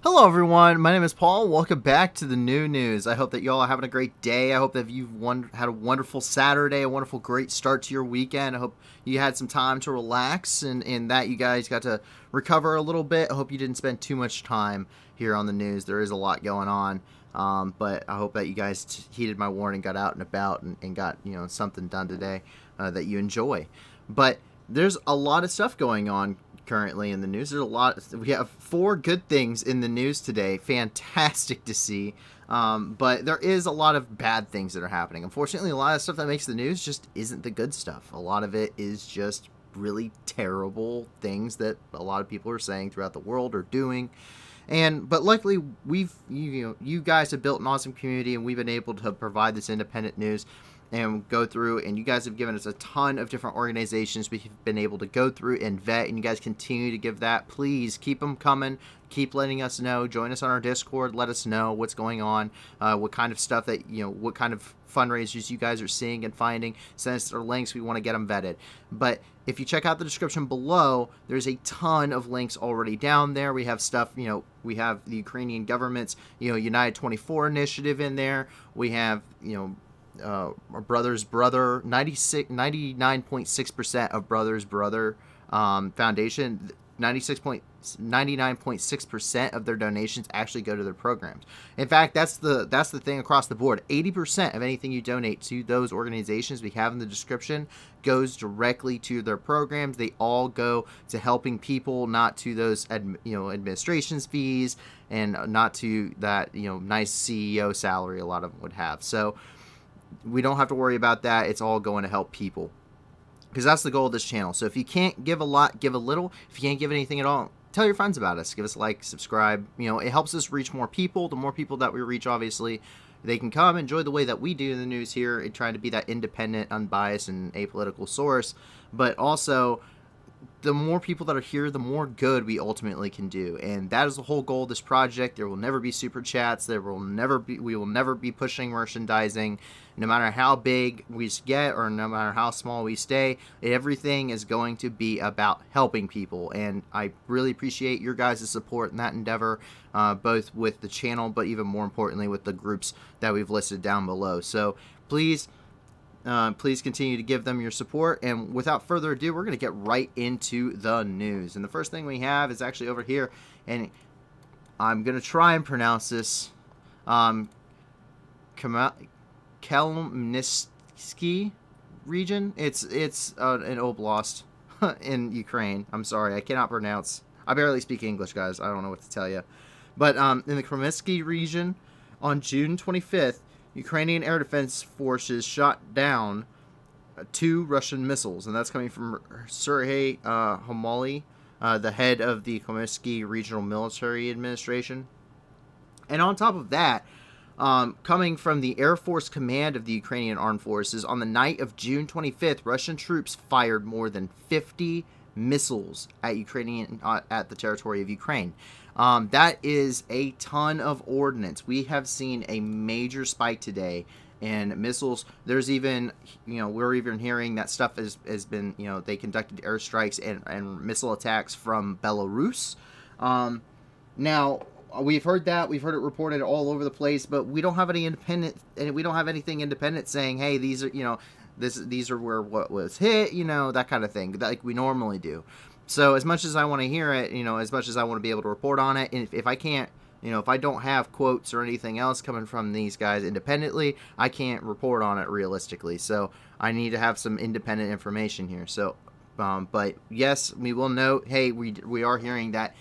Hello everyone, my name is Paul. Welcome back to the new news. I hope that y'all are having a great day. I hope that you've had a wonderful Saturday, a wonderful great start to your weekend. I hope you had some time to relax and that you guys got to recover a little bit. I hope you didn't spend too much time here on the news. There is a lot going on, but I hope that you guys heeded my warning, got out and about and got something done today that you enjoy. But there's a lot of stuff going on currently in the news. There's a lot. We have 4 good things in the news today. Fantastic to see. But there is a lot of bad things that are happening. Unfortunately, a lot of stuff that makes the news just isn't the good stuff. A lot of it is just really terrible things that a lot of people are saying throughout the world or doing. But luckily, you guys have built an awesome community, and we've been able to provide this independent news and go through, and you guys have given us a ton of different organizations we've been able to go through and vet, and you guys continue to give that. Please keep them coming. Keep letting us know. Join us on our Discord. Let us know what's going on, what kind of stuff that, what kind of fundraisers you guys are seeing and finding. Send us their links. We want to get them vetted. But if you check out the description below, there's a ton of links already down there. We have stuff, we have the Ukrainian government's, United 24 initiative in there. We have, our Brother's Brother, 99.6% of Brother's Brother Foundation, 99.6% of their donations actually go to their programs. In fact, that's the thing across the board. 80% of anything you donate to those organizations we have in the description goes directly to their programs. They all go to helping people, not to those administration's fees, and not to that nice CEO salary a lot of them would have. So we don't have to worry about that. It's all going to help people, because that's the goal of this channel. So if you can't give a lot, give a little. If you can't give anything at all, tell your friends about us. Give us a like, subscribe. It helps us reach more people. The more people that we reach, obviously, they can come enjoy the way that we do the news here and trying to be that independent, unbiased, and apolitical source. But also, the more people that are here, the more good we ultimately can do. And that is the whole goal of this project. There will never be super chats. We will never be pushing merchandising. No matter how big we get or no matter how small we stay, everything is going to be about helping people. And I really appreciate your guys' support in that endeavor, both with the channel, but even more importantly with the groups that we've listed down below. So please continue to give them your support. And without further ado, we're going to get right into the news. And the first thing we have is actually over here, and I'm going to try and pronounce this, Khmelnytsky region. It's an oblast in Ukraine. I'm sorry, I cannot pronounce. I barely speak English, guys. I don't know what to tell you. But in the Khmelnytsky region, on June 25th, Ukrainian air defense forces shot down 2 Russian missiles, and that's coming from Sergei Homoly, the head of the Khmelnytsky Regional Military Administration. And on top of that, coming from the Air Force Command of the Ukrainian Armed Forces, on the night of June 25th, Russian troops fired more than 50 missiles at at the territory of Ukraine. That is a ton of ordnance. We have seen a major spike today in missiles. There's even, we're even hearing that stuff has been, they conducted airstrikes and missile attacks from Belarus. Now, we've heard that. We've heard it reported all over the place, but we don't have any independent, and we don't have anything independent saying, hey, these are, these are where what was hit, that kind of thing, like we normally do. So as much as I want to hear it, as much as I want to be able to report on it, and if I can't, if I don't have quotes or anything else coming from these guys independently, I can't report on it realistically. So I need to have some independent information here. So, but yes, we will note, hey, we are hearing that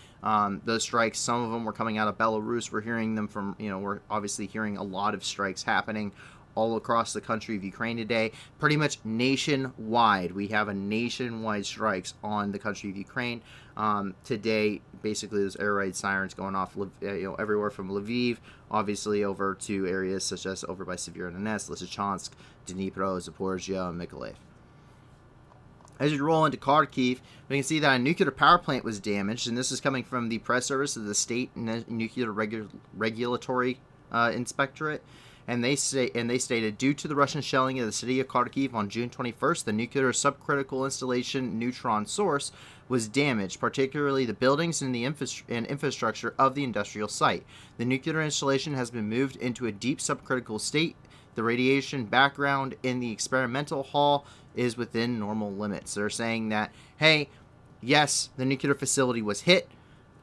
those strikes, some of them were coming out of Belarus. We're hearing them from, we're obviously hearing a lot of strikes happening all across the country of Ukraine today, pretty much nationwide. We have a nationwide strikes on the country of Ukraine today. Basically, there's air raid sirens going off, everywhere from Lviv, obviously, over to areas such as over by Severodonetsk, Lysychansk, Dnipro, Zaporizhia, and Mykolaiv. As you roll into Kharkiv, we can see that a nuclear power plant was damaged, and this is coming from the press service of the State Nuclear Regulatory Inspectorate. And they stated, due to the Russian shelling of the city of Kharkiv on June 21st, the nuclear subcritical installation neutron source was damaged, particularly the buildings and the infrastructure of the industrial site. The nuclear installation has been moved into a deep subcritical state. The radiation background in the experimental hall is within normal limits. They're saying that, hey, yes, the nuclear facility was hit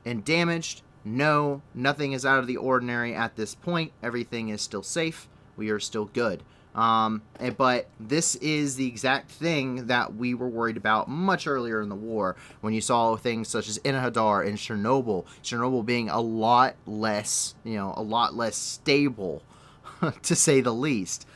and damaged. No, nothing is out of the ordinary at this point. Everything is still safe. We are still good. But this is the exact thing that we were worried about much earlier in the war, when you saw things such as Enhadar and Chernobyl being a lot less stable, to say the least.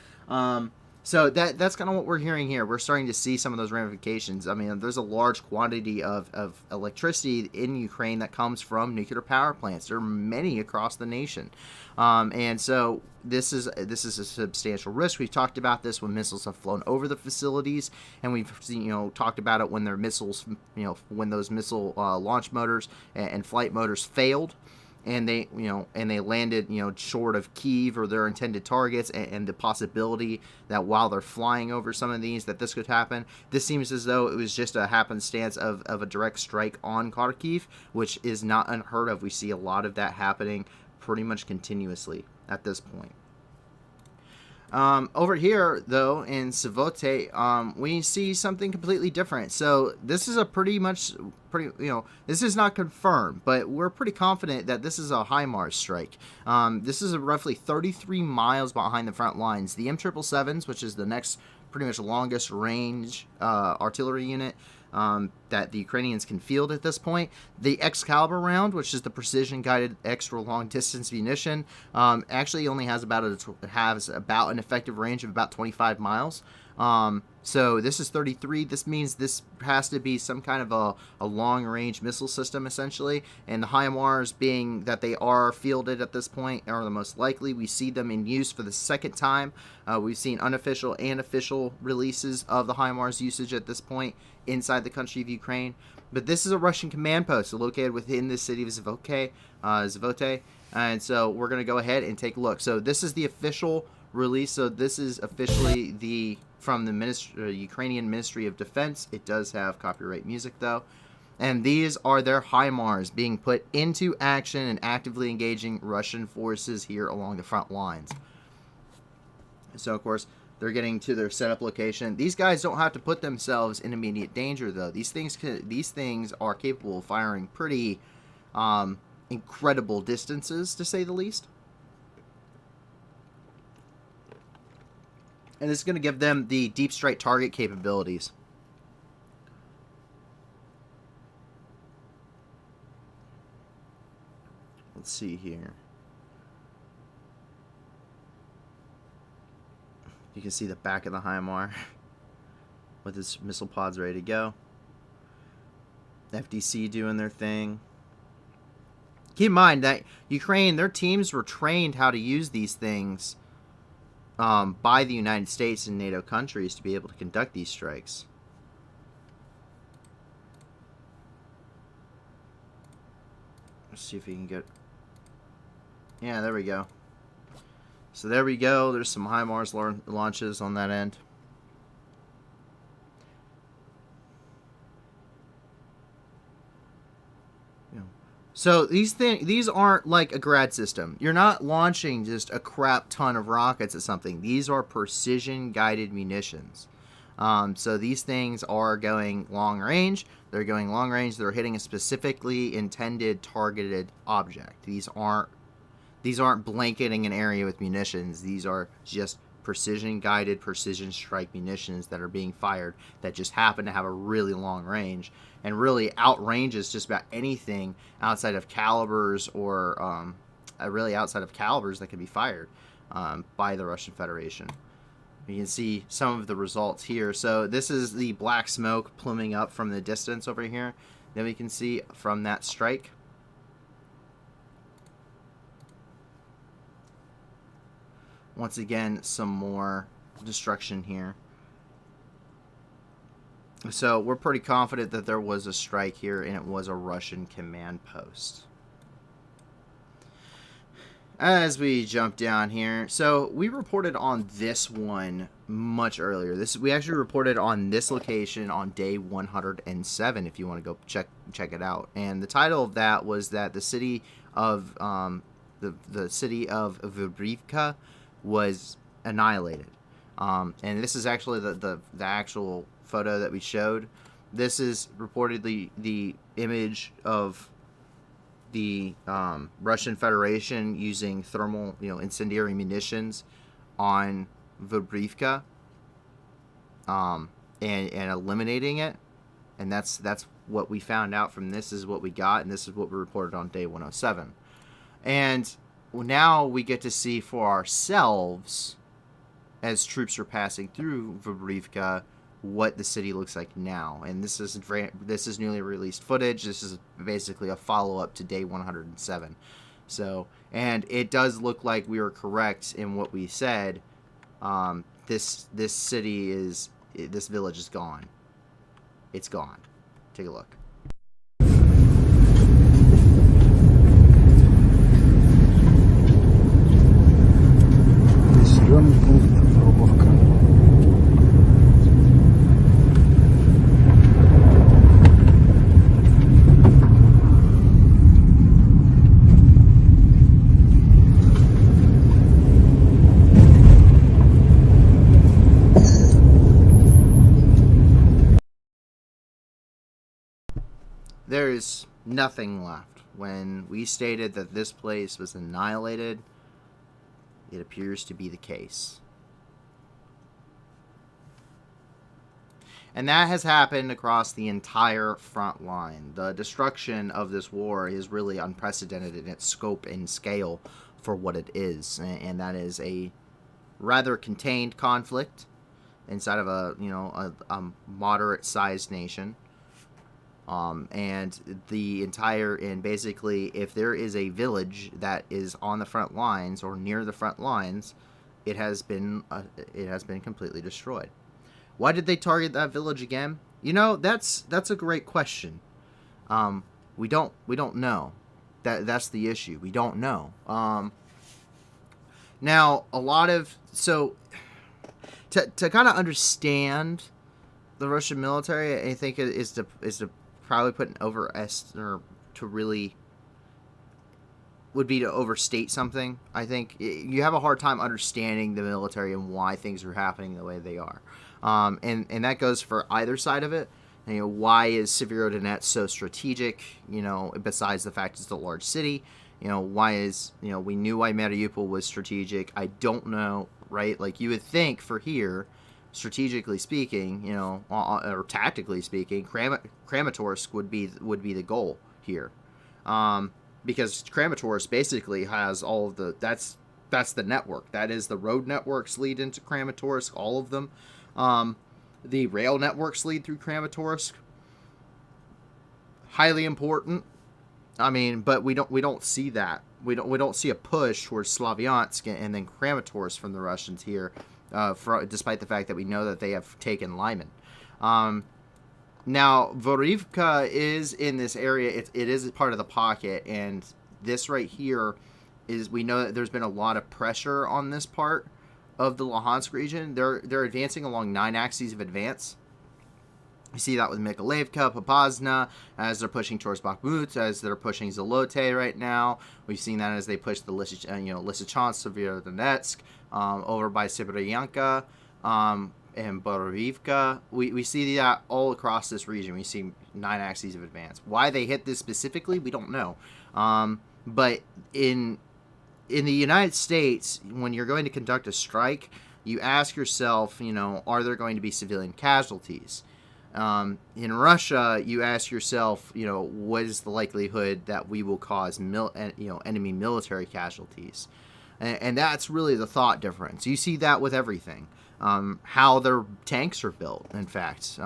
So that's kind of what we're hearing here. We're starting to see some of those ramifications. I mean, there's a large quantity of electricity in Ukraine that comes from nuclear power plants. There are many across the nation. And so this is a substantial risk. We've talked about this when missiles have flown over the facilities, and we've seen, talked about it when their missiles, when those missile launch motors and flight motors failed. And they landed, short of Kyiv or their intended targets, and the possibility that while they're flying over some of these, that this could happen. This seems as though it was just a happenstance of a direct strike on Kharkiv, which is not unheard of. We see a lot of that happening pretty much continuously at this point. Over here, though, in Savote, we see something completely different. So this is this is not confirmed, but we're pretty confident that this is a HIMARS strike. This is roughly 33 miles behind the front lines. The M777s, which is the next pretty much longest range artillery unit that the Ukrainians can field at this point. The Excalibur round, which is the precision-guided extra long-distance munition, actually only has about an effective range of about 25 miles. So this is 33. This means this has to be some kind of a long-range missile system, essentially. And the HIMARS, being that they are fielded at this point, are the most likely. We see them in use for the second time. We've seen unofficial and official releases of the HIMARS usage at this point inside the country of Ukraine. But this is a Russian command post located within the city of Zavote. And so we're going to go ahead and take a look. So this is the official release. So this is officially from the Ukrainian Ministry of Defense. It does have copyright music, though. And these are their HIMARS being put into action and actively engaging Russian forces here along the front lines. So, of course, they're getting to their setup location. These guys don't have to put themselves in immediate danger, though. These things are capable of firing pretty incredible distances, to say the least. And this is going to give them the deep strike target capabilities. Let's see here. You can see the back of the HIMAR with its missile pods ready to go. FDC doing their thing. Keep in mind that Ukraine, their teams were trained how to use these things by the United States and NATO countries to be able to conduct these strikes. Let's see if we can get... Yeah, there we go. So there we go. There's some HIMARS launches on that end. So these aren't like a grad system. You're not launching just a crap ton of rockets at something. These are precision guided munitions. So these things are going long range. They're going long range. They're hitting a specifically intended targeted object. These aren't blanketing an area with munitions. These are just precision guided, precision strike munitions that are being fired that just happen to have a really long range and really outranges just about anything outside of calibers or really outside of calibers that can be fired by the Russian Federation. You can see some of the results here. So this is the black smoke pluming up from the distance over here. Then we can see from that strike. Once again, some more destruction here. So we're pretty confident that there was a strike here and it was a Russian command post. As we jump down here, so we reported on this one much earlier. We actually reported on this location on day 107. If you want to go check it out, and the title of that was that the city of the city of Vubrivka was annihilated. And this is actually the actual photo that we showed. This is reportedly the image of the Russian Federation using thermal, incendiary munitions on Vubrivka, and eliminating it. And that's what we found out from this is what we got, and this is what we reported on day 107. And now we get to see for ourselves, as troops are passing through Vubrivka, what the city looks like now. And this is newly released footage. This is basically a follow-up to day 107. So, and it does look like we were correct in what we said. This village is gone. It's gone. Take a look. There is nothing left. When we stated that this place was annihilated, it appears to be the case. And that has happened across the entire front line. The destruction of this war is really unprecedented in its scope and scale for what it is. And that is a rather contained conflict inside of a moderate-sized nation. And basically, if there is a village that is on the front lines or near the front lines, it has been completely destroyed. Why did they target that village again? That's a great question. We don't know. That's the issue. We don't know. Now to kind of understand the Russian military, I think is to probably put an would be to overstate something. I think you have a hard time understanding the military and why things are happening the way they are. And that goes for either side of it. Why is Severodonetsk so strategic? Besides the fact it's a large city, why is, we knew why Mariupol was strategic. I don't know, right? Like you would think for here, strategically speaking, or tactically speaking, Kramatorsk would be the goal here, because Kramatorsk basically has all of that's the network. That is the road networks lead into Kramatorsk, all of them. The rail networks lead through Kramatorsk. Highly important. I mean, but we don't see that. We don't see a push towards Slavyansk and then Kramatorsk from the Russians here. Despite the fact that we know that they have taken Lyman. Now, Vorivka is in this area. It is part of the pocket, and this right here is, we know that there's been a lot of pressure on this part of the Luhansk region. They're advancing along 9 axes of advance. You see that with Mykolaievka, Popasna, as they're pushing towards Bakhmut, as they're pushing Zolote right now. We've seen that as they push the Lysychansk, Severodonetsk, over by Sibiryanka. and Borovivka. We see that all across this region. We see 9 axes of advance. Why they hit this specifically, we don't know. But in the United States, when you're going to conduct a strike, you ask yourself, are there going to be civilian casualties? In Russia, you ask yourself, what is the likelihood that we will cause enemy military casualties? And that's really the thought difference. You see that with everything. How their tanks are built, in fact.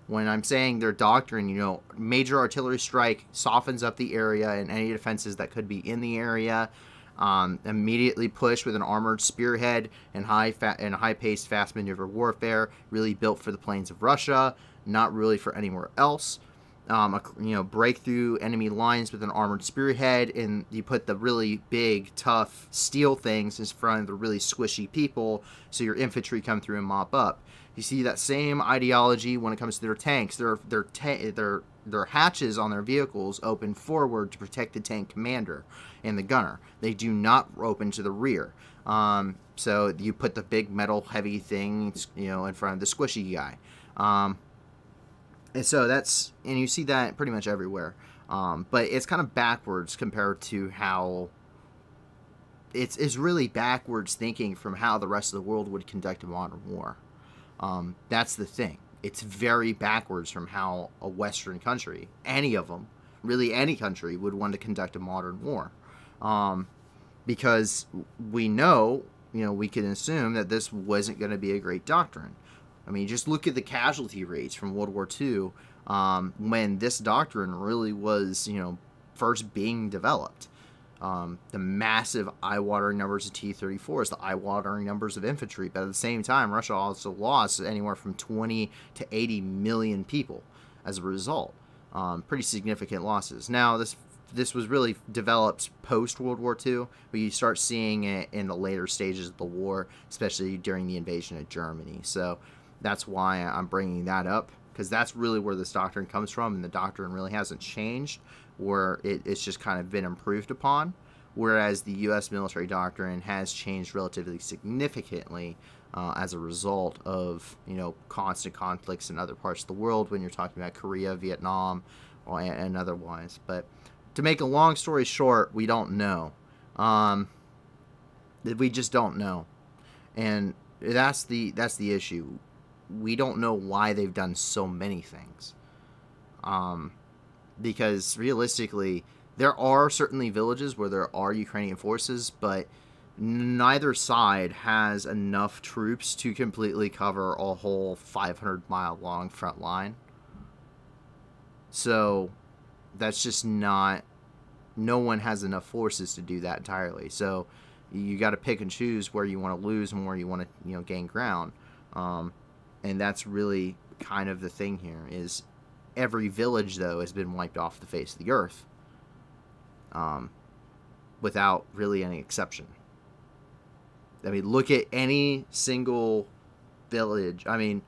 When I'm saying their doctrine, major artillery strike softens up the area and any defenses that could be in the area. Immediately push with an armored spearhead and high-paced, fast maneuver warfare, really built for the plains of Russia, not really for anywhere else. Break through enemy lines with an armored spearhead, and you put the really big, tough steel things in front of the really squishy people, so your infantry come through and mop up. You see that same ideology when it comes to their tanks. Their hatches on their vehicles open forward to protect the tank commander and the gunner. They do not open to the rear. So you put the big metal heavy thing, in front of the squishy guy. And so and you see that pretty much everywhere. But it's kind of backwards compared to how it's really backwards thinking from how the rest of the world would conduct a modern war. That's the thing. It's very backwards from how a Western country, any of them, really any country, would want to conduct a modern war. Because we know, we can assume that this wasn't going to be a great doctrine. I mean, just look at the casualty rates from World War II, when this doctrine really was, first being developed. The massive eye-watering numbers of T-34s, the eye-watering numbers of infantry. But at the same time, Russia also lost anywhere from 20 to 80 million people as a result. Pretty significant losses. Now, this was really developed post-World War II, but you start seeing it in the later stages of the war, especially during the invasion of Germany. So that's why I'm bringing that up, because that's really where this doctrine comes from, and the doctrine really hasn't changed, where it's just kind of been improved upon, whereas the U.S. military doctrine has changed relatively significantly as a result of, constant conflicts in other parts of the world when you're talking about Korea, Vietnam, and otherwise. But to make a long story short, we don't know. We just don't know. And that's the issue. We don't know why they've done so many things. Because realistically, there are certainly villages where there are Ukrainian forces, but neither side has enough troops to completely cover a whole 500-mile long front line. So that's just no one has enough forces to do that entirely. So you got to pick and choose where you want to lose and where you want to, gain ground. And that's really kind of the thing here, is every village, though, has been wiped off the face of the earth, without really any exception. I mean, look at any single village. I mean,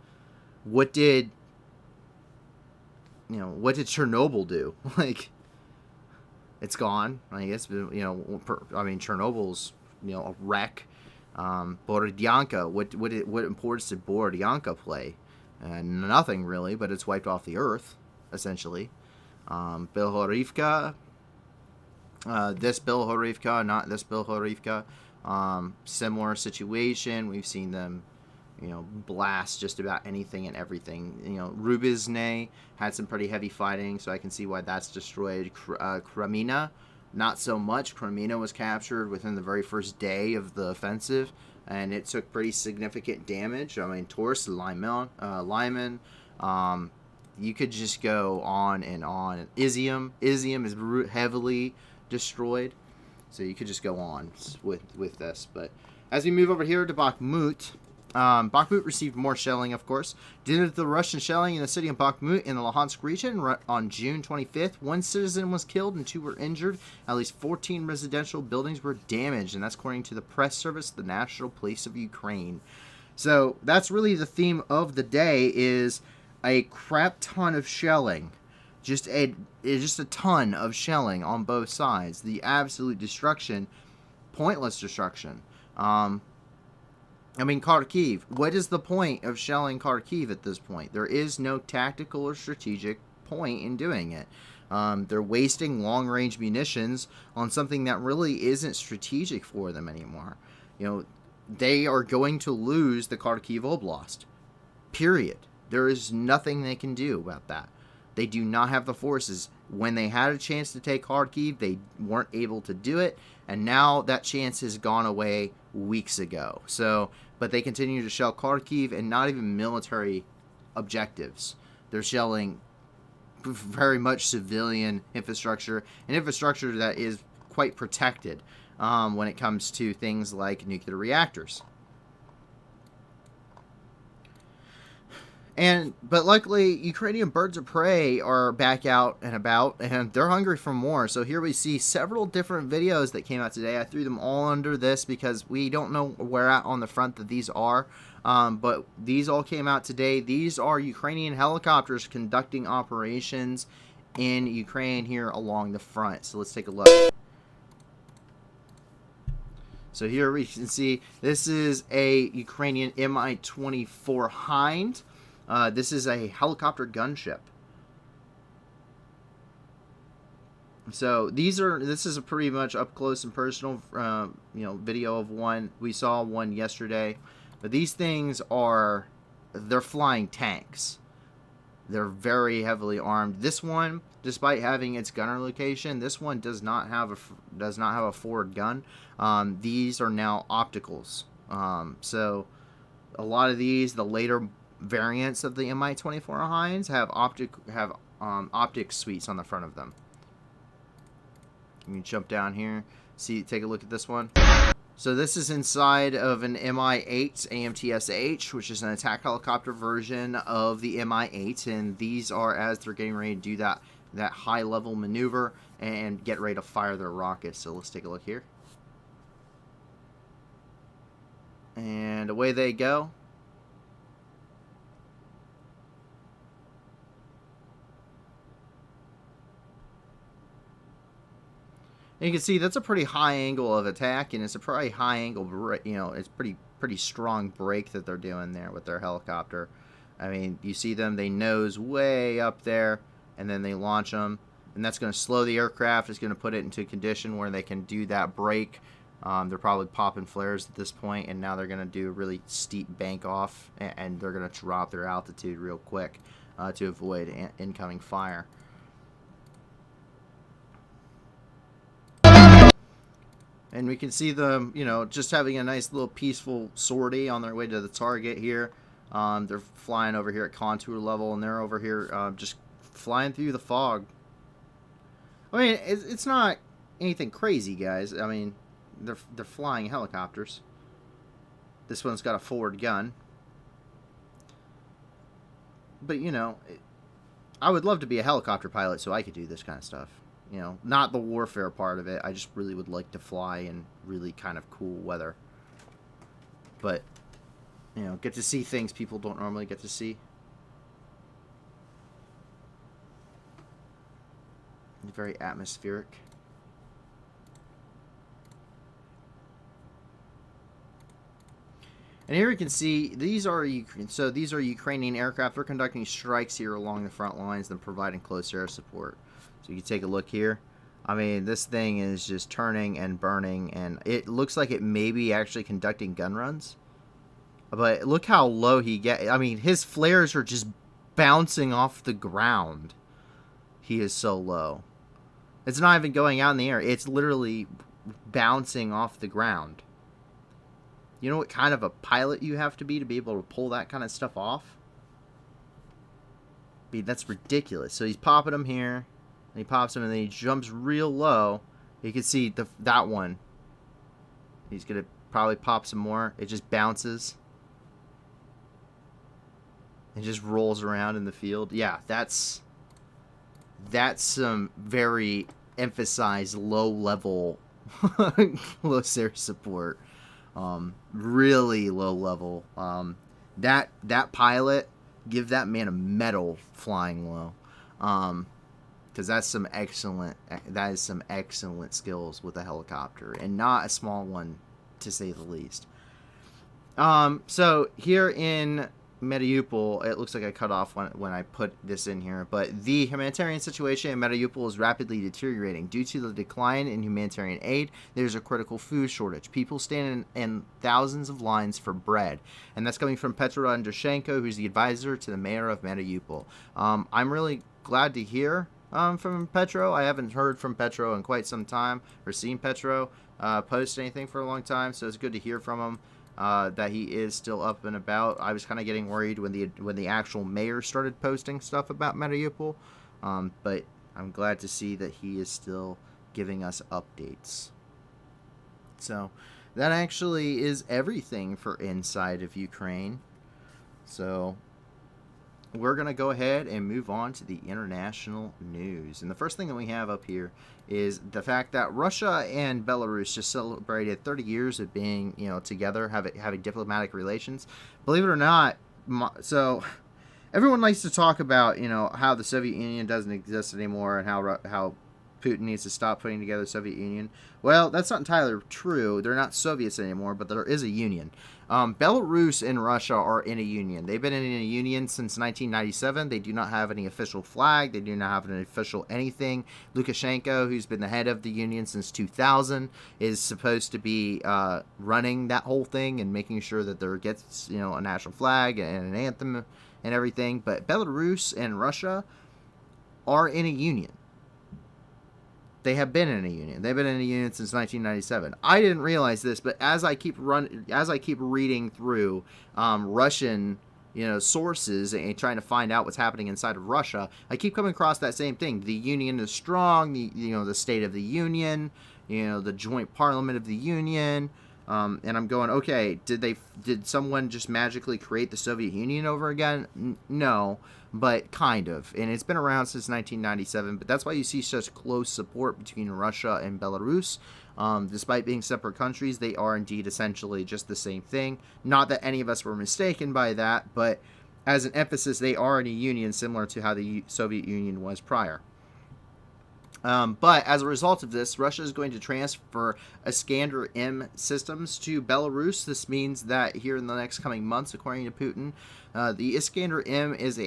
what did Chernobyl do? Like, it's gone. I guess, Chernobyl's, a wreck. Borodyanka, what importance did Borodyanka play? Nothing really, but it's wiped off the earth, essentially. Bilhorivka, this Bilhorivka, not this Bilhorivka. Similar situation. We've seen them, blast just about anything and everything. Rubizne had some pretty heavy fighting, so I can see why that's destroyed. Kremina, not so much. Kremina was captured within the very first day of the offensive, and it took pretty significant damage. I mean, Tors, Lyman, you could just go on and on. Izium is heavily destroyed, so you could just go on with this. But as we move over here to Bakhmut, Bakhmut received more shelling, of course. Due to the Russian shelling in the city of Bakhmut in the Luhansk region on June 25th, one citizen was killed and 2 were injured. At least 14 residential buildings were damaged, and that's according to the press service, the National Police of Ukraine. So that's really the theme of the day, is a crap ton of shelling. Just a ton of shelling on both sides. The absolute destruction, pointless destruction. I mean, Kharkiv, what is the point of shelling Kharkiv at this point? There is no tactical or strategic point in doing it. They're wasting long-range munitions on something that really isn't strategic for them anymore. You know, they are going to lose the Kharkiv Oblast. Period. There is nothing they can do about that. They do not have the forces. When they had a chance to take Kharkiv, they weren't able to do it, and now that chance has gone away weeks ago. So, but they continue to shell Kharkiv and not even military objectives. They're shelling very much civilian infrastructure, and infrastructure that is quite protected when it comes to things like nuclear reactors. But luckily, Ukrainian birds of prey are back out and about, and they're hungry for more. So here we see several different videos that came out today. I threw them all under this because we don't know where at on the front that these are. But these all came out today. These are Ukrainian helicopters conducting operations in Ukraine here along the front. So let's take a look. So here we can see this is a Ukrainian Mi-24 Hind. This is a helicopter gunship. So this is a pretty much up close and personal, video of one. We saw one yesterday, but these things they're flying tanks. They're very heavily armed. This one, despite having its gunner location, this one does not have a forward gun. These are now opticals. So a lot of these, the later variants of the Mi-24 Hinds have optic suites on the front of them. Let me jump down here, take a look at this one. So this is inside of an Mi-8 AMTSH, which is an attack helicopter version of the Mi-8, and these are as they're getting ready to do that high level maneuver and get ready to fire their rockets. So let's take a look here, and away they go. And you can see that's a pretty high angle of attack, and it's a pretty high angle, it's pretty strong brake that they're doing there with their helicopter. I mean, you see them, they nose way up there, and then they launch them, and that's going to slow the aircraft. It's going to put it into a condition where they can do that brake. They're probably popping flares at this point, and now they're going to do a really steep bank off, and they're going to drop their altitude real quick to avoid incoming fire. And we can see them, just having a nice little peaceful sortie on their way to the target here. They're flying over here at contour level, and they're over here just flying through the fog. I mean, it's not anything crazy, guys. I mean, they're flying helicopters. This one's got a forward gun. But, I would love to be a helicopter pilot so I could do this kind of stuff. Not the warfare part of it. I just really would like to fly in really kind of cool weather. But, get to see things people don't normally get to see. Very atmospheric. And here you can see these are Ukrainian aircraft. They're conducting strikes here along the front lines and providing close air support. So you can take a look here. I mean, this thing is just turning and burning, and it looks like it may be actually conducting gun runs. But look how low he gets. I mean, his flares are just bouncing off the ground. He is so low. It's not even going out in the air. It's literally bouncing off the ground. You know what kind of a pilot you have to be able to pull that kind of stuff off? I mean, that's ridiculous. So he's popping them here. And he pops them, and then he jumps real low. You can see that one. He's going to probably pop some more. It just bounces. It just rolls around in the field. Yeah, that's some very emphasized low-level close air support. Really low level. That pilot, give that man a medal flying low. Because that is some excellent skills with a helicopter, and not a small one, to say the least. So here in Mariupol, it looks like I cut off when I put this in here, but the humanitarian situation in Mariupol is rapidly deteriorating. Due to the decline in humanitarian aid, there's a critical food shortage. People stand in thousands of lines for bread, and that's coming from Petro Andrushenko, who's the advisor to the mayor of Mariupol. I'm really glad to hear from Petro. I haven't heard from Petro in quite some time, or seen Petro post anything for a long time, so it's good to hear from him. That he is still up and about. I was kind of getting worried when the actual mayor started posting stuff about Mariupol, but I'm glad to see that he is still giving us updates. So that actually is everything for Inside of Ukraine. So we're going to go ahead and move on to the international news. And the first thing that we have up here is the fact that Russia and Belarus just celebrated 30 years of being, together, having diplomatic relations. Believe it or not, so everyone likes to talk about, how the Soviet Union doesn't exist anymore and how Putin needs to stop putting together the Soviet Union. Well, that's not entirely true. They're not Soviets anymore, but there is a union. Belarus and Russia are in a union. They've been in a union since 1997. They do not have any official flag. They do not have an official anything. Lukashenko, who's been the head of the union since 2000, is supposed to be running that whole thing and making sure that there gets, a national flag and an anthem and everything. But Belarus and Russia are in a union. They have been in a union. They've been in a union since 1997. I didn't realize this, but as I keep reading through Russian, sources and trying to find out what's happening inside of Russia, I keep coming across that same thing. The union is strong. The State of the Union, the joint parliament of the union. And I'm going, okay, did someone just magically create the Soviet Union over again? No, but kind of. And it's been around since 1997, but that's why you see such close support between Russia and Belarus. Despite being separate countries, they are indeed essentially just the same thing. Not that any of us were mistaken by that, but as an emphasis, they are in a union similar to how the Soviet Union was prior. But as a result of this, Russia is going to transfer Iskander-M systems to Belarus. This means that here in the next coming months, according to Putin, the Iskander-M is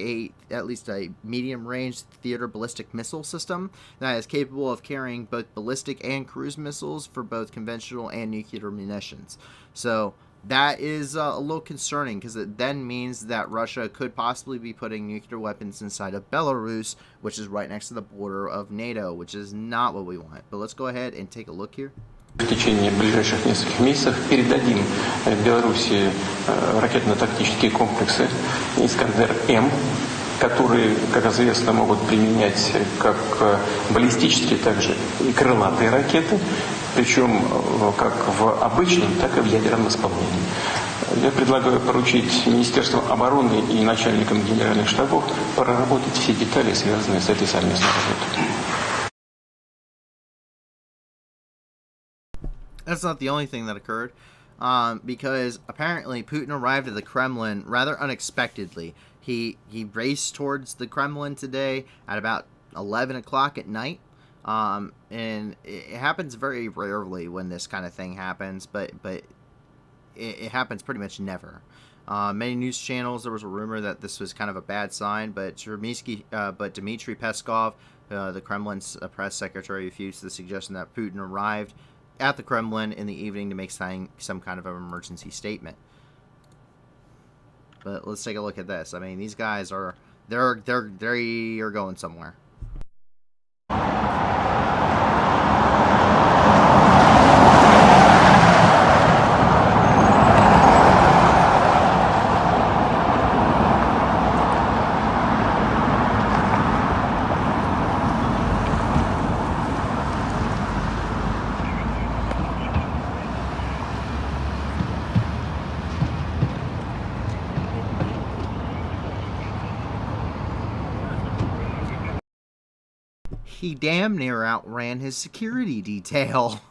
at least a medium-range theater ballistic missile system that is capable of carrying both ballistic and cruise missiles for both conventional and nuclear munitions. So that is a little concerning because it then means that Russia could possibly be putting nuclear weapons inside of Belarus, which is right next to the border of NATO, which is not what we want. But let's go ahead and take a look here. В течение ближайших нескольких месяцев передадим Беларуси ракетно-тактические комплексы «Искандер-М», которые, как известно, могут применять как баллистические, так же и крылатые ракеты, причем как в обычном, так и в ядерном исполнении. Я предлагаю поручить Министерству обороны и начальникам генеральных штабов проработать все детали, связанные с этой совместной работой. That's not the only thing that occurred, because apparently Putin arrived at the Kremlin rather unexpectedly. He raced towards the Kremlin today at about 11 o'clock at night, and it happens very rarely when this kind of thing happens, but it happens pretty much never. Many news channels, there was a rumor that this was kind of a bad sign, but Dmitry Peskov, the Kremlin's press secretary, refused the suggestion that Putin arrived at the Kremlin in the evening to make some kind of an emergency statement. But let's take a look at this. I mean, these guys they are going somewhere. He damn near outran his security detail.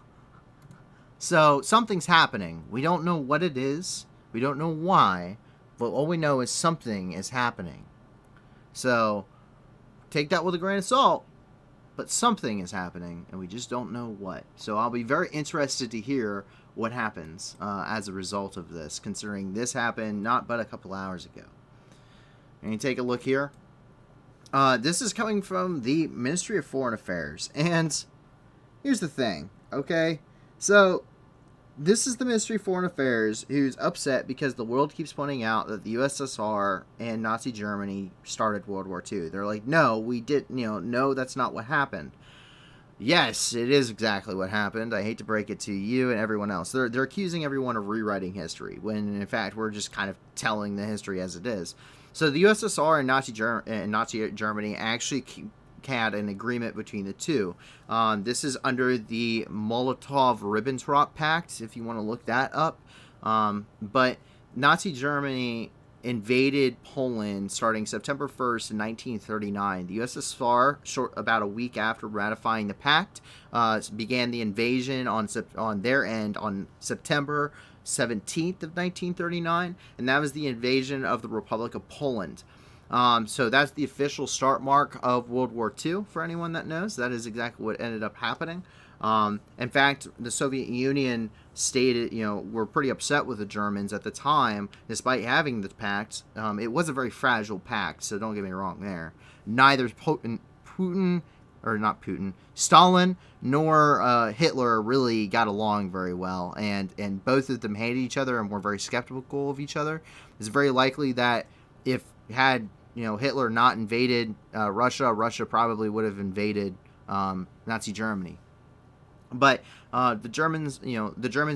So something's happening. We don't know what it is. We don't know why. But all we know is something is happening. So take that with a grain of salt. but something is happening, and we just don't know what. So I'll be very interested to hear what happens as a result of this, considering this happened not but a couple hours ago. And you take a look here. This is coming from the Ministry of Foreign Affairs. And here's the thing, okay? So this is the Ministry of Foreign Affairs who's upset because the world keeps pointing out that the USSR and Nazi Germany started World War II. They're like, no, we didn't, no, that's not what happened. Yes, it is exactly what happened. I hate to break it to you and everyone else. They're accusing everyone of rewriting history, when in fact we're just kind of telling the history as it is. So the USSR and Nazi Germany actually had an agreement between the two. This is under the Molotov-Ribbentrop Pact, if you want to look that up. But Nazi Germany invaded Poland starting September 1st, 1939. The USSR, about a week after ratifying the pact, began the invasion on their end on September 17th of 1939, and that was the invasion of the Republic of Poland. So that's the official start mark of World War II, for anyone that knows. That is exactly what ended up happening. In fact, the Soviet Union stated, were pretty upset with the Germans at the time, despite having the pact. It was a very fragile pact, so don't get me wrong there. Neither Stalin nor Hitler really got along very well, and both of them hated each other and were very skeptical of each other. It's very likely that if had Hitler not invaded Russia probably would have invaded Nazi Germany. But the Germans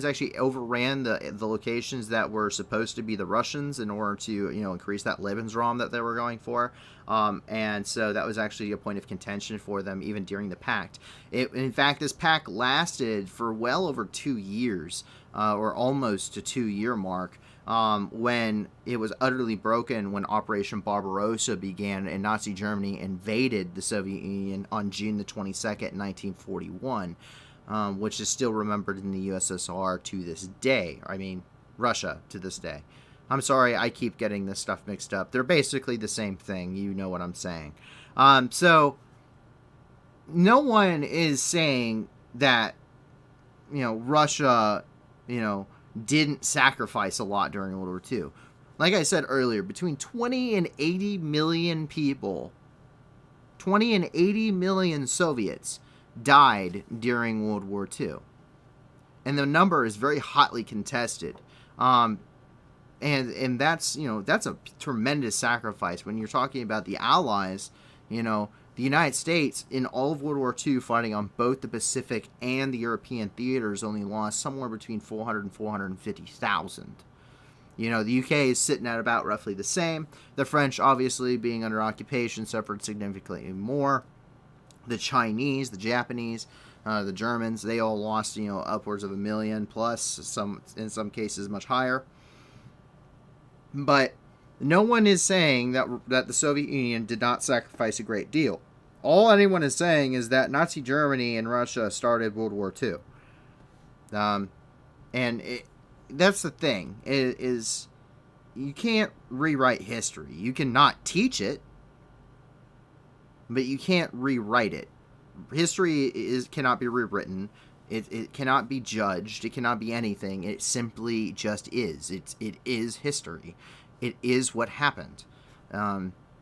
actually overran the locations that were supposed to be the Russians in order to increase that Lebensraum that they were going for, and so that was actually a point of contention for them even during the pact. In fact, this pact lasted for well over 2 years, or almost a 2-year mark. When it was utterly broken when Operation Barbarossa began and Nazi Germany invaded the Soviet Union on June the 22nd, 1941, which is still remembered in the USSR to this day. I mean, Russia to this day. I'm sorry, I keep getting this stuff mixed up. They're basically the same thing. You know what I'm saying. So, no one is saying that, Russia, didn't sacrifice a lot during World War II. Like I said earlier, between 20 and 80 million people, 20 and 80 million Soviets died during World War II. And the number is very hotly contested. And that's, that's a tremendous sacrifice when you're talking about the Allies, the United States, in all of World War II, fighting on both the Pacific and the European theaters, only lost somewhere between 400 and 450,000. The UK is sitting at about roughly the same. The French, obviously, being under occupation, suffered significantly more. The Chinese, the Japanese, the Germans, they all lost, upwards of 1 million plus, in some cases much higher. But no one is saying that the Soviet Union did not sacrifice a great deal. All anyone is saying is that Nazi Germany and Russia started World War II. That's the thing, is you can't rewrite history. You cannot teach it, but you can't rewrite it. History cannot be rewritten. It cannot be judged. It cannot be anything. It simply just is. It is history. It is what happened.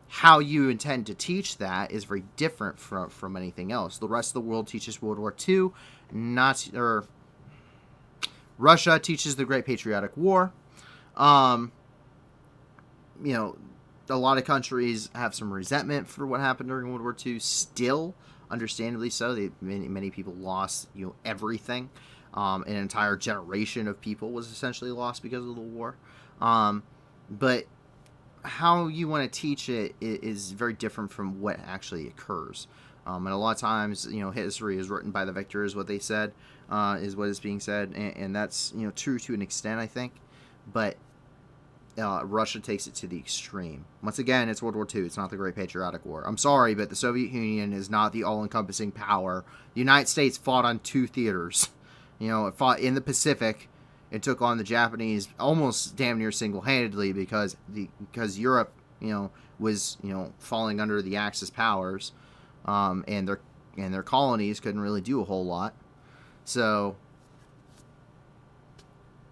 How you intend to teach that is very different from anything else. The rest of the world teaches World War II. Russia teaches the Great Patriotic War. A lot of countries have some resentment for what happened during World War II. Still, understandably so. Many people lost, everything. An entire generation of people was essentially lost because of the war. But how you want to teach it is very different from what actually occurs. And a lot of times, history is written by the victor, is what they said, is what is being said. And that's, true to an extent, I think. But Russia takes it to the extreme. Once again, it's World War II. It's not the Great Patriotic War. I'm sorry, but the Soviet Union is not the all-encompassing power. The United States fought on 2 theaters. It fought in the Pacific. It took on the Japanese almost damn near single-handedly because Europe, was, falling under the Axis powers, and their colonies couldn't really do a whole lot. So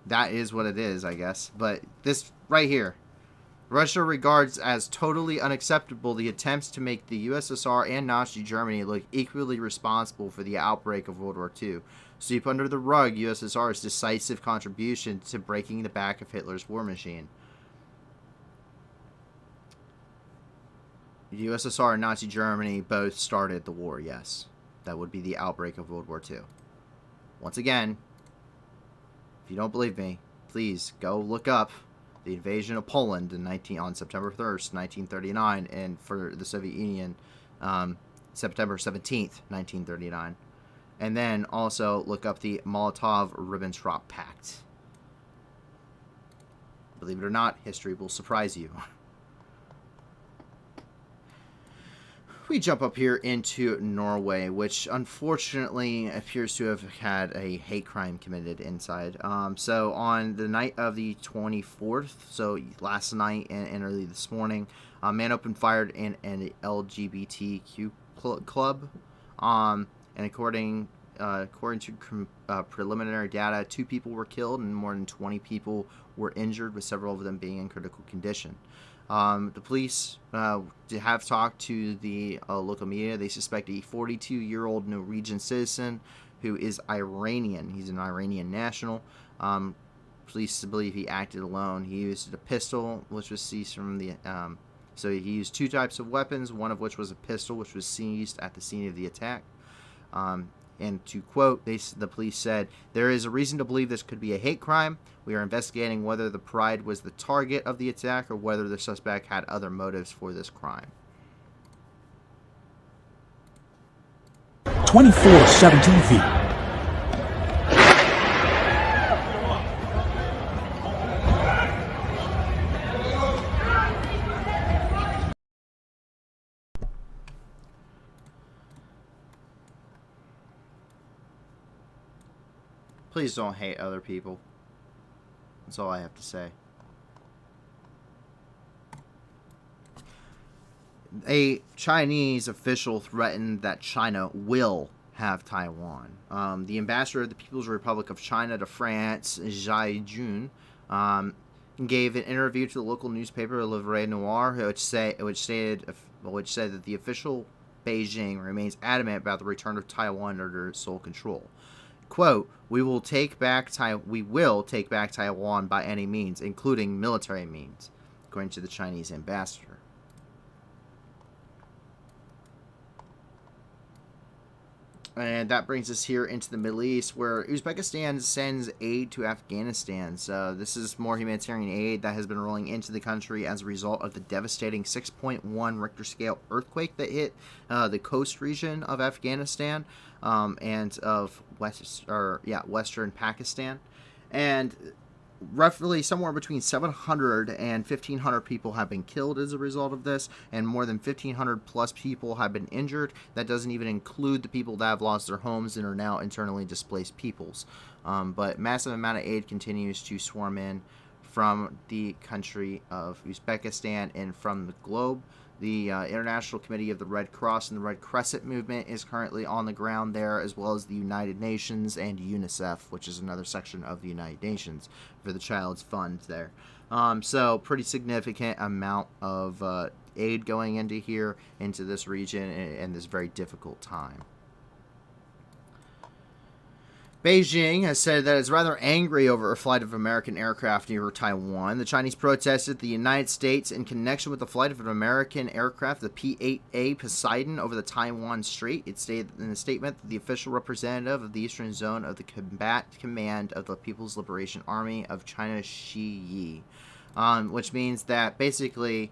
that is what it is, I guess. But this right here, Russia regards as totally unacceptable the attempts to make the USSR and Nazi Germany look equally responsible for the outbreak of World War II. Sweep under the rug USSR's decisive contribution to breaking the back of Hitler's war machine. The USSR and Nazi Germany both started the war, yes. That would be the outbreak of World War II. Once again, if you don't believe me, please go look up the invasion of Poland on September 1st, 1939, and for the Soviet Union, September 17th, 1939. And then also look up the Molotov-Ribbentrop Pact. Believe it or not, history will surprise you. We jump up here into Norway, which unfortunately appears to have had a hate crime committed inside. So on the night of the 24th, so last night and early this morning, a man opened fire in an LGBTQ club. And according to preliminary data, 2 people were killed and more than 20 people were injured, with several of them being in critical condition. The police have talked to the local media. They suspect a 42-year-old Norwegian citizen who is Iranian. He's an Iranian national. Police believe he acted alone. He used a pistol, which was seized from the... so he used 2 types of weapons, one of which was a pistol, which was seized at the scene of the attack. And to quote, the police said, "There is a reason to believe this could be a hate crime. We are investigating whether the pride was the target of the attack or whether the suspect had other motives for this crime." 2417 feet. Please don't hate other people. That's all I have to say. A Chinese official threatened that China will have Taiwan. The ambassador of the People's Republic of China to France, Zhai Jun, gave an interview to the local newspaper Le Noir, which said that the official Beijing remains adamant about the return of Taiwan under sole control. Quote, we will take back Taiwan by any means, including military means, according to the Chinese ambassador. And that brings us here into the Middle East, where Uzbekistan sends aid to Afghanistan. So this is more humanitarian aid that has been rolling into the country as a result of the devastating 6.1 Richter scale earthquake that hit the coast region of Afghanistan and of western Pakistan. And roughly somewhere between 700 and 1,500 people have been killed as a result of this, and more than 1,500 plus people have been injured. That doesn't even include the people that have lost their homes and are now internally displaced peoples. But massive amount of aid continues to swarm in from the country of Uzbekistan and from the globe. The International Committee of the Red Cross and the Red Crescent movement is currently on the ground there, as well as the United Nations and UNICEF, which is another section of the United Nations for the Child's Fund there. So pretty significant amount of aid going into this region in this very difficult time. Beijing has said that it's rather angry over a flight of American aircraft near Taiwan. The Chinese protested the United States in connection with the flight of an American aircraft, the P-8A Poseidon, over the Taiwan Strait. It stated in a statement that the official representative of the Eastern Zone of the Combat Command of the People's Liberation Army of China, Shi Yi, which means that basically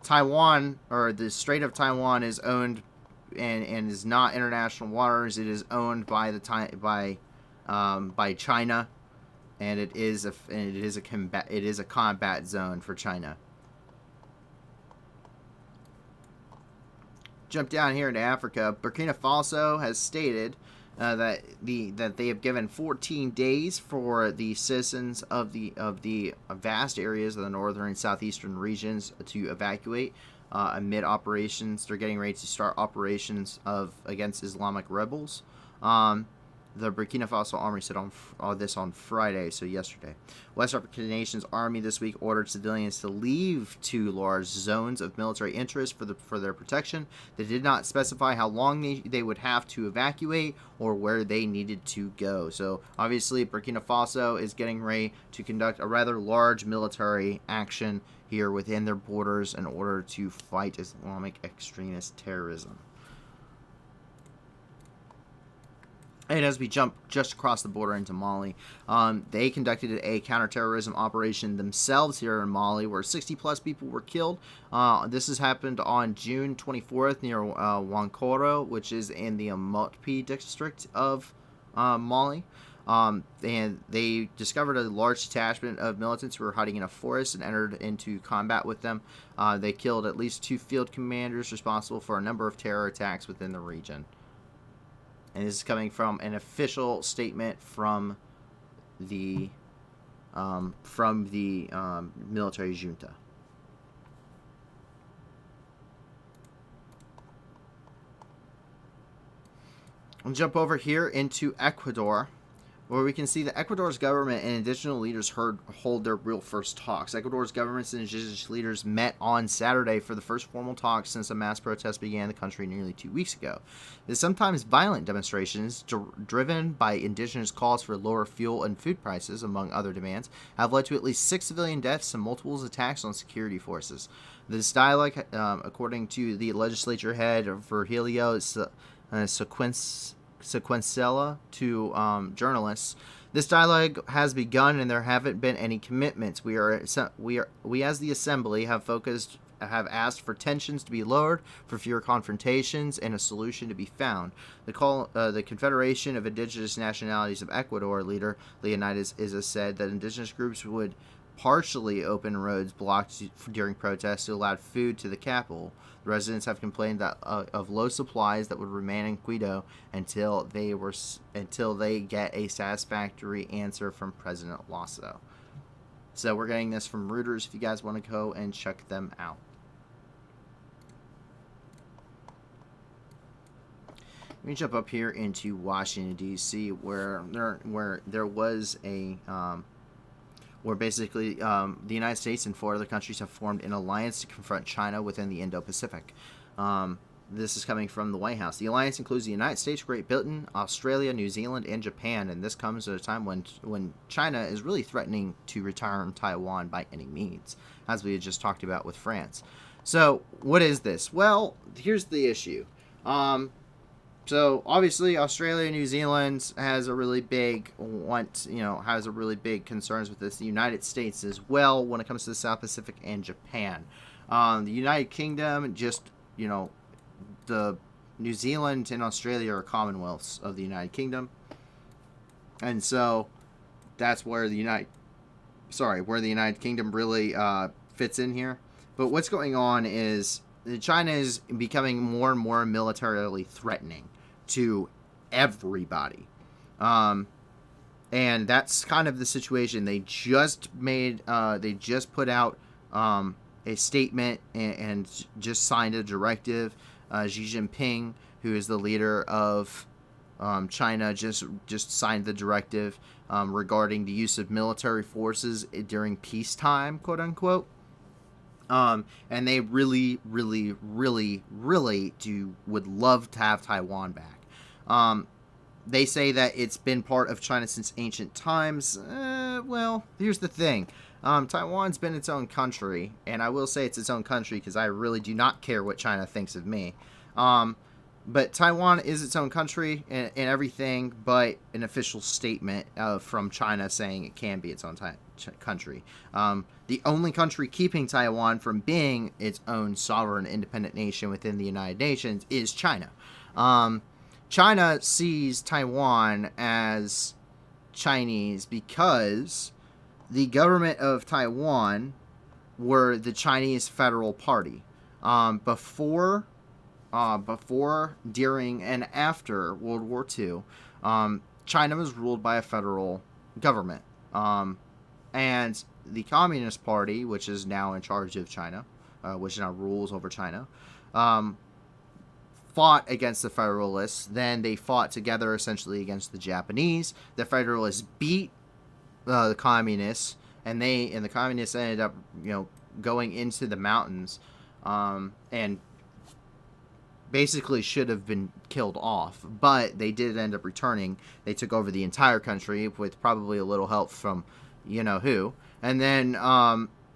Taiwan, or the Strait of Taiwan, is owned and is not international waters. It is owned by by China, and it is a combat zone for China. Jump down here into Africa. Burkina Faso has stated that they have given 14 days for the citizens of the vast areas of the northern and southeastern regions to evacuate. amid operations. They're getting ready to start operations against Islamic rebels. The Burkina Faso army said this on Friday, so yesterday. West African nation's army this week ordered civilians to leave 2 large zones of military interest for their protection. They did not specify how long they would have to evacuate or where they needed to go. So obviously Burkina Faso is getting ready to conduct a rather large military action here within their borders in order to fight Islamic extremist terrorism. And as we jump just across the border into Mali, they conducted a counterterrorism operation themselves here in Mali, where 60-plus people were killed. This has happened on June 24th near Wankoro, which is in the Motpi district of Mali. And they discovered a large detachment of militants who were hiding in a forest and entered into combat with them. They killed at least 2 field commanders responsible for a number of terror attacks within the region. And this is coming from an official statement from the military junta. We'll jump over here into Ecuador, where we can see that Ecuador's government and indigenous leaders hold their real first talks. Ecuador's government and indigenous leaders met on Saturday for the first formal talks since a mass protest began in the country nearly 2 weeks ago. The sometimes violent demonstrations, driven by indigenous calls for lower fuel and food prices, among other demands, have led to at least 6 civilian deaths and multiple attacks on security forces. This dialogue, according to the legislature head Virgilio Sequencella to journalists, this dialogue has begun and there haven't been any commitments. We as the assembly have asked for tensions to be lowered, for fewer confrontations, and a solution to be found. The Confederation of Indigenous Nationalities of Ecuador leader Leonidas Iza said that indigenous groups would partially open roads blocked during protests to allow food to the capital. The residents have complained of low supplies that would remain in Quito until they get a satisfactory answer from President Lasso. So we're getting this from Reuters if you guys want to go and check them out. Let me jump up here into Washington D.C., where there was a where basically the United States and 4 other countries have formed an alliance to confront China within the Indo-Pacific. This is coming from the White House. The alliance includes the United States, Great Britain, Australia, New Zealand, and Japan, and this comes at a time when China is really threatening to return Taiwan by any means, as we had just talked about with France. So, what is this? Well, here's the issue. So obviously Australia, New Zealand has a really big concerns with this. The United States as well when it comes to the South Pacific and Japan. The United Kingdom, the New Zealand and Australia are commonwealths of the United Kingdom, and so that's where the United Kingdom really fits in here. But what's going on is China is becoming more and more militarily threatening to everybody. And that's kind of the situation. They just put out a statement and just signed a directive. Xi Jinping, who is the leader of China, just signed the directive regarding the use of military forces during peacetime, quote unquote. And they really, really, really, really would love to have Taiwan back. They say that it's been part of China since ancient times. Well, here's the thing. Taiwan's been its own country, and I will say it's its own country because I really do not care what China thinks of me. But Taiwan is its own country and everything, but an official statement from China saying it can be its own country. The only country keeping Taiwan from being its own sovereign independent nation within the United Nations is China. China sees Taiwan as Chinese because the government of Taiwan were the Chinese Federal Party. Before, during, and after World War II, China was ruled by a federal government. And the Communist Party, which is now in charge of China, which now rules over China, fought against the Federalists. Then they fought together essentially against the Japanese. The Federalists beat the Communists, and the Communists ended up, going into the mountains, and basically should have been killed off. But they did end up returning. They took over the entire country with probably a little help from who, and then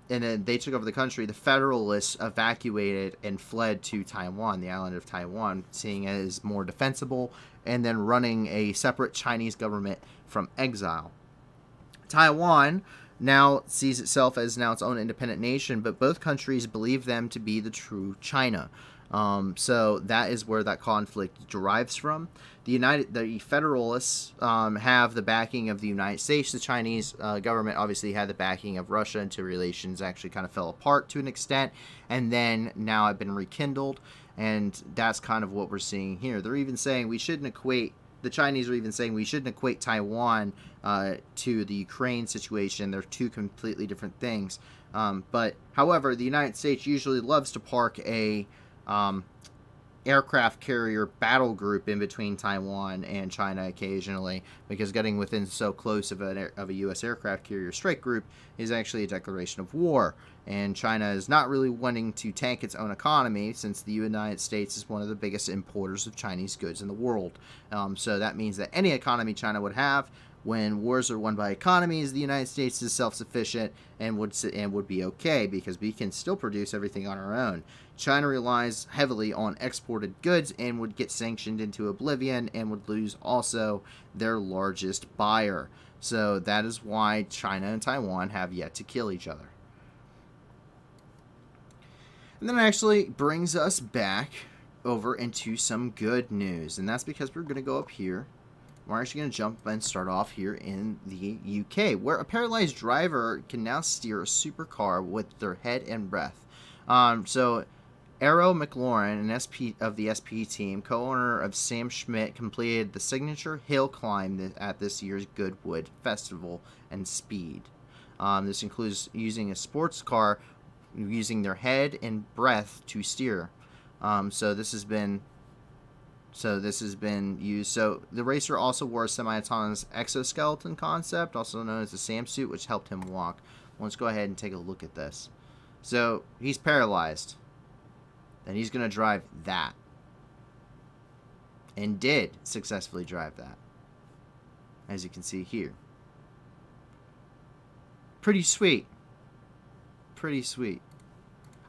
they took over the country. The Federalists evacuated and fled to Taiwan, the island of Taiwan, seeing it as more defensible, and then running a separate Chinese government from exile. Taiwan now sees itself as now its own independent nation, but both countries believe them to be the true China. So that is where that conflict derives from. The Federalists have the backing of the United States. The Chinese government obviously had the backing of Russia until relations actually kind of fell apart to an extent, and then now have been rekindled, and that's kind of what we're seeing here. They're even saying the Chinese are even saying we shouldn't equate Taiwan to the Ukraine situation. They're two completely different things. But however, the United States usually loves to park a aircraft carrier battle group in between Taiwan and China occasionally, because getting within so close of a U.S. aircraft carrier strike group is actually a declaration of war. And China is not really wanting to tank its own economy, since the United States is one of the biggest importers of Chinese goods in the world. So that means that any economy China would have, when wars are won by economies, the United States is self-sufficient and would be okay, because we can still produce everything on our own. China relies heavily on exported goods and would get sanctioned into oblivion and would lose also their largest buyer. So that is why China and Taiwan have yet to kill each other. And then it actually brings us back over into some good news, and that's because we're going to go up here. We're actually going to jump and start off here in the UK, where a paralyzed driver can now steer a supercar with their head and breath. So Arrow McLaurin, an SP of the SP team, co-owner of Sam Schmidt, completed the signature hill climb at this year's Goodwood Festival and Speed. This includes using a sports car, using their head and breath to steer. So this has been used. So the racer also wore a semi-autonomous exoskeleton concept, also known as the Sam suit, which helped him walk. Let's go ahead and take a look at this. So he's paralyzed, and he's going to drive that, and did successfully drive that, as you can see here. Pretty sweet.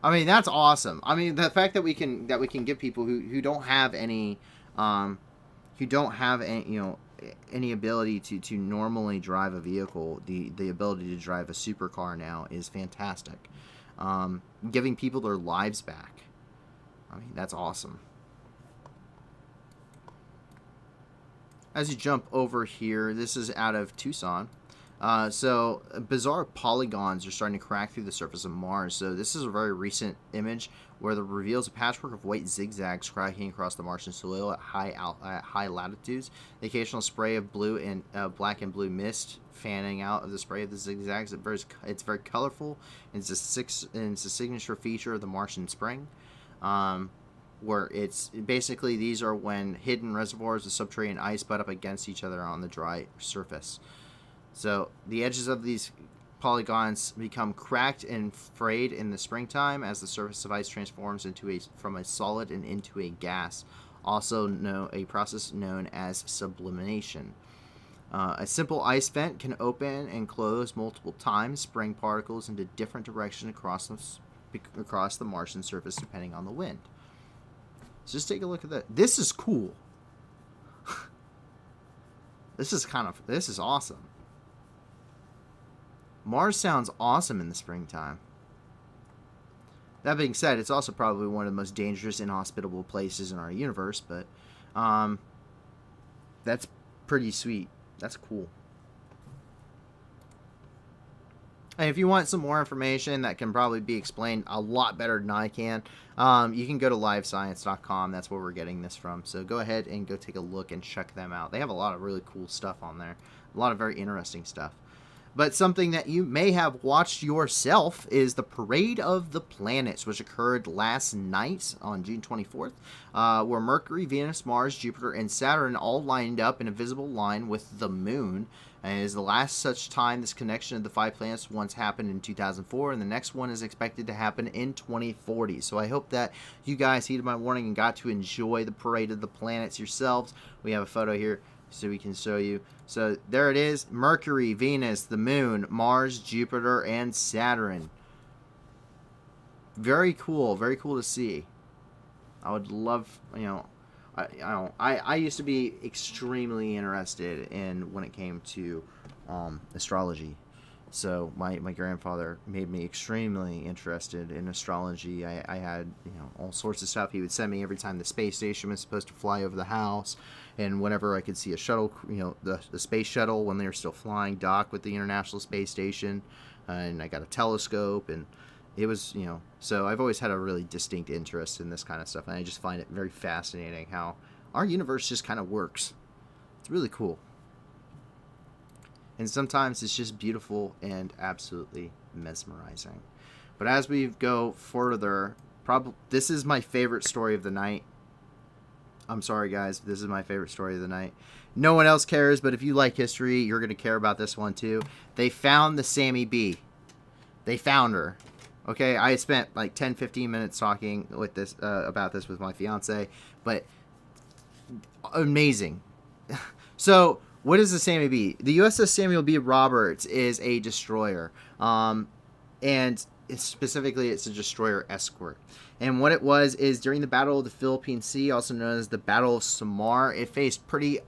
I mean, that's awesome. I mean, the fact that we can give people who don't have any any ability to normally drive a vehicle, the ability to drive a supercar now is fantastic. Giving people their lives back. I mean, that's awesome. As you jump over here, this is out of Tucson. So bizarre polygons are starting to crack through the surface of Mars. So this is a very recent image where it reveals a patchwork of white zigzags cracking across the Martian soil at high latitudes. The occasional spray of blue and black and blue mist fanning out of the spray of the zigzags. It's very colorful. It's a signature feature of the Martian spring. Where it's basically, these are when hidden reservoirs of subterranean ice butt up against each other on the dry surface. So the edges of these polygons become cracked and frayed in the springtime as the surface of ice transforms from a solid and into a gas, also a process known as sublimation. A simple ice vent can open and close multiple times, spraying particles into different directions across the Martian surface depending on the wind. So just take a look at that. This is cool. This is awesome. Mars sounds awesome in the springtime. That being said, it's also probably one of the most dangerous, inhospitable places in our universe, but that's pretty sweet. That's cool. And if you want some more information that can probably be explained a lot better than I can, you can go to livescience.com. That's where we're getting this from. So go ahead and go take a look and check them out. They have a lot of really cool stuff on there. A lot of very interesting stuff. But something that you may have watched yourself is the Parade of the Planets, which occurred last night on June 24th, where Mercury, Venus, Mars, Jupiter, and Saturn all lined up in a visible line with the moon. And it is the last such time this connection of the 5 planets once happened in 2004, and the next one is expected to happen in 2040. So I hope that you guys heeded my warning and got to enjoy the Parade of the Planets yourselves. We have a photo here so we can show you. So there it is: Mercury, Venus, the moon, Mars, Jupiter, and Saturn. Very cool to see. I would love, I used to be extremely interested in when it came to astrology. So my grandfather made me extremely interested in astrology. I had all sorts of stuff he would send me every time the space station was supposed to fly over the house, and whenever I could see a shuttle, the space shuttle when they were still flying dock with the International Space Station, and I got a telescope, and it was so I've always had a really distinct interest in this kind of stuff, and I just find it very fascinating how our universe just kind of works. It's really cool. And sometimes it's just beautiful and absolutely mesmerizing. But as we go further, this is my favorite story of the night. I'm sorry, guys. This is my favorite story of the night. No one else cares, but if you like history, you're going to care about this one too. They found the Sammy B. They found her. Okay, I spent like 10-15 minutes talking with this about this with my fiance, but amazing. So, what is the Sammy B? The USS Samuel B. Roberts is a destroyer, and specifically it's a destroyer escort. And what it was is during the Battle of the Philippine Sea, also known as the Battle of Samar, it faced pretty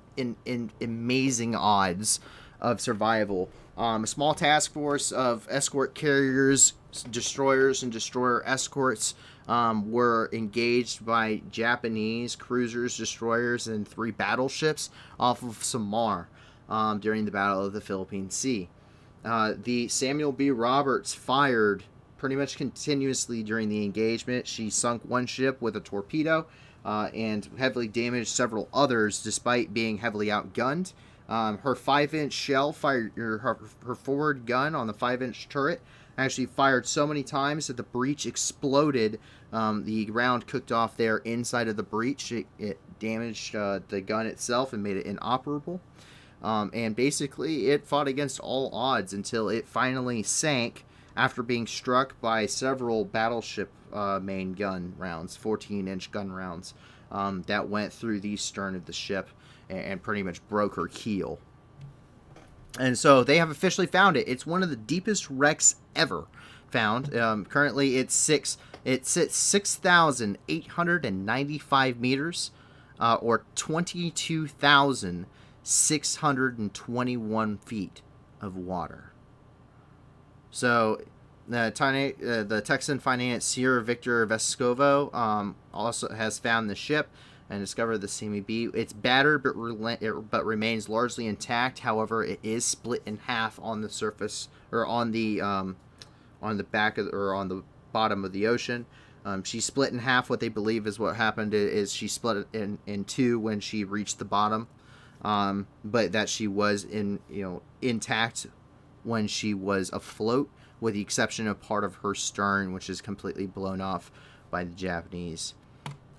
amazing odds of survival. A small task force of escort carriers, destroyers, and destroyer escorts were engaged by Japanese cruisers, destroyers, and 3 battleships off of Samar during the Battle of the Philippine Sea. The Samuel B. Roberts fired pretty much continuously during the engagement. She sunk one ship with a torpedo and heavily damaged several others despite being heavily outgunned. Her 5-inch shell fired, her forward gun on the 5-inch turret actually fired so many times that the breech exploded. The round cooked off there inside of the breech. It damaged the gun itself and made it inoperable. And basically, it fought against all odds until it finally sank after being struck by several battleship main gun rounds, 14-inch gun rounds, that went through the stern of the ship and pretty much broke her keel. And so they have officially found it. It's one of the deepest wrecks ever found. Currently, it sits 6,895 meters, or 22,621 feet of water. So the Texan finance Sierra Victor Vescovo also has found the ship and discovered the Sammy B. It's battered but remains largely intact. However, it is split in half on the surface, or on the back of, or on the bottom of the ocean. She split in half. What they believe is what happened is she split it in two when she reached the bottom, but that she was intact when she was afloat, with the exception of part of her stern, which is completely blown off by the Japanese.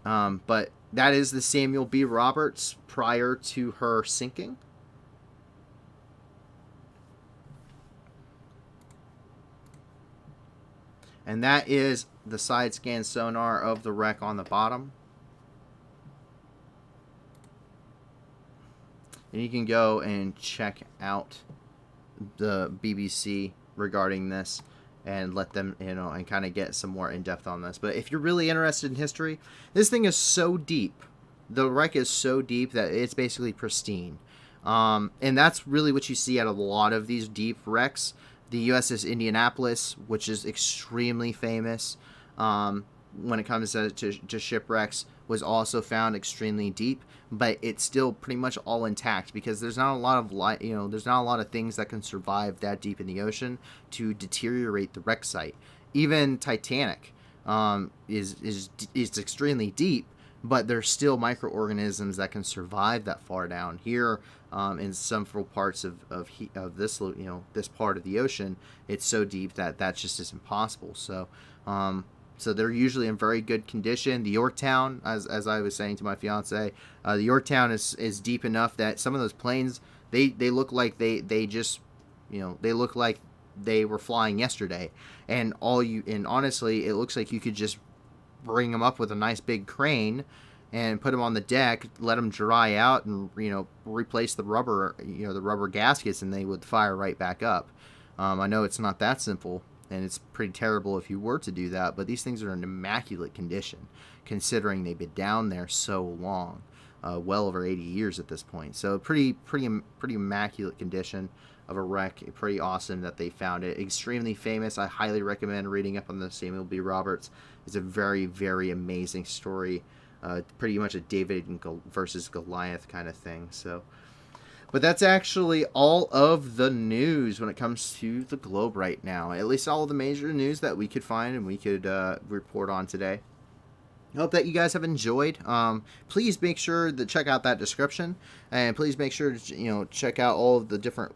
But that is the Samuel B. Roberts prior to her sinking. And that is the side scan sonar of the wreck on the bottom. And you can go and check out the BBC regarding this and let them, and kind of get some more in depth on this. But if you're really interested in history, this thing is so deep. The wreck is so deep that it's basically pristine. And that's really what you see out of a lot of these deep wrecks. The USS Indianapolis, which is extremely famous when it comes to shipwrecks, was also found extremely deep, but it's still pretty much all intact because there's not a lot of there's not a lot of things that can survive that deep in the ocean to deteriorate the wreck site. Even Titanic is extremely deep, but there's still microorganisms that can survive that far down here. In some parts of this, this part of the ocean, it's so deep that just is impossible. So they're usually in very good condition. The Yorktown, as I was saying to my fiance, the Yorktown is deep enough that some of those planes, they look like they just, they look like they were flying yesterday. And honestly, it looks like you could just bring them up with a nice big crane and put them on the deck, let them dry out, and replace the rubber gaskets, and they would fire right back up. I know it's not that simple, and it's pretty terrible if you were to do that, but these things are in immaculate condition, considering they've been down there so long, well over 80 years at this point. So pretty immaculate condition of a wreck. Pretty awesome that they found it. Extremely famous. I highly recommend reading up on the Samuel B. Roberts. It's a very, very amazing story. Pretty much a David versus Goliath kind of thing. So, but that's actually all of the news when it comes to the globe right now. At least all of the major news that we could find and we could report on today. I hope that you guys have enjoyed. Please make sure to check out that description, and please make sure to check out all of the different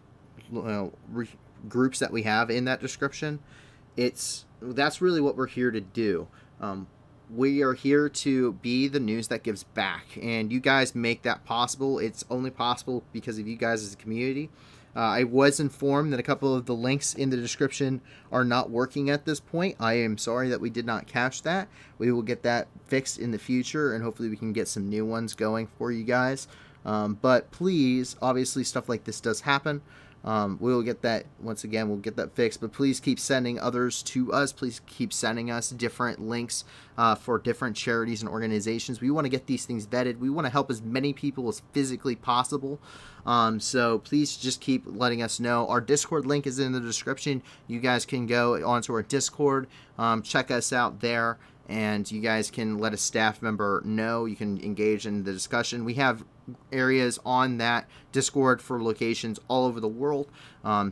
groups that we have in that description. That's really what we're here to do. We are here to be the news that gives back, and you guys make that possible. It's only possible because of you guys as a community. I was informed that a couple of the links in the description are not working at this point. I am sorry that we did not catch that. We will get that fixed in the future, and hopefully we can get some new ones going for you guys. But please, obviously stuff like this does happen. We'll get that, once again, we'll get that fixed, but please keep sending others to us. Please keep sending us different links for different charities and organizations. We want to get these things vetted. We want to help as many people as physically possible. So please just keep letting us know. Our Discord link is in the description. You guys can go onto our Discord, check us out there, and you guys can let a staff member know. You can engage in the discussion. We have areas on that Discord for locations all over the world.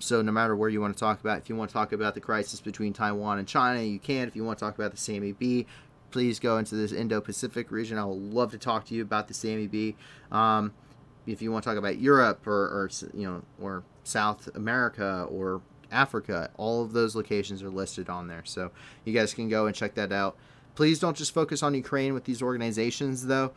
So no matter where you want to talk about, if you want to talk about the crisis between Taiwan and China, you can. If you want to talk about the SAMEB, please go into this Indo-Pacific region. I would love to talk to you about the SAMEB. If you want to talk about Europe or South America or Africa, all of those locations are listed on there. So you guys can go and check that out. Please don't just focus on Ukraine with these organizations, though.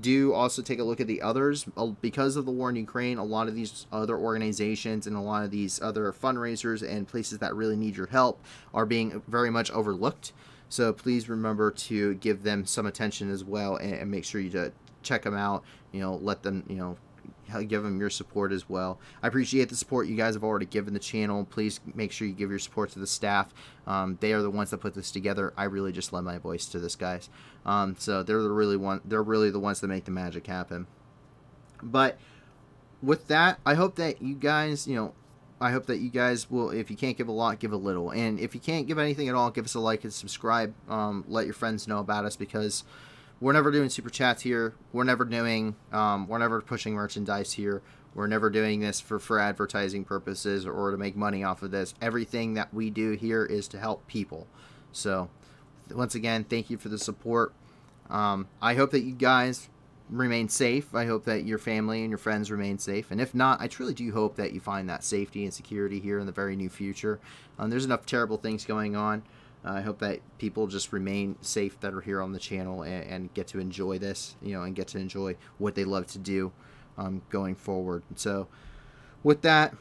Do also take a look at the others. Because of the war in Ukraine, a lot of these other organizations and a lot of these other fundraisers and places that really need your help are being very much overlooked. So please remember to give them some attention as well, and make sure you check them out. Let them, give them your support as well. I appreciate the support you guys have already given the channel. Please make sure you give your support to the staff. They are the ones that put this together. I really just lend my voice to this, guys. So they're really the ones that make the magic happen. But with that, I hope that you guys, will, if you can't give a lot, give a little. And if you can't give anything at all, give us a like and subscribe. Let your friends know about us, because we're never doing super chats here. We're never pushing merchandise here. We're never doing this for advertising purposes or to make money off of this. Everything that we do here is to help people. So once again, thank you for the support. I hope that you guys remain safe. I hope that your family and your friends remain safe. And if not, I truly do hope that you find that safety and security here in the very near future. There's enough terrible things going on. I hope that people just remain safe that are here on the channel and get to enjoy this, and get to enjoy what they love to do going forward. So with that,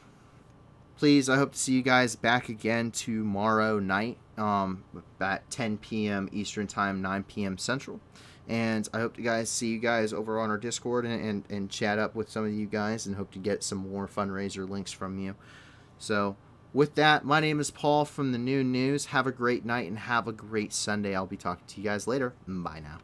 please, I hope to see you guys back again tomorrow night at 10 p.m. Eastern Time, 9 p.m. Central. And I hope to see you guys over on our Discord and chat up with some of you guys, and hope to get some more fundraiser links from you. So with that, my name is Paul from the New News. Have a great night and have a great Sunday. I'll be talking to you guys later. Bye now.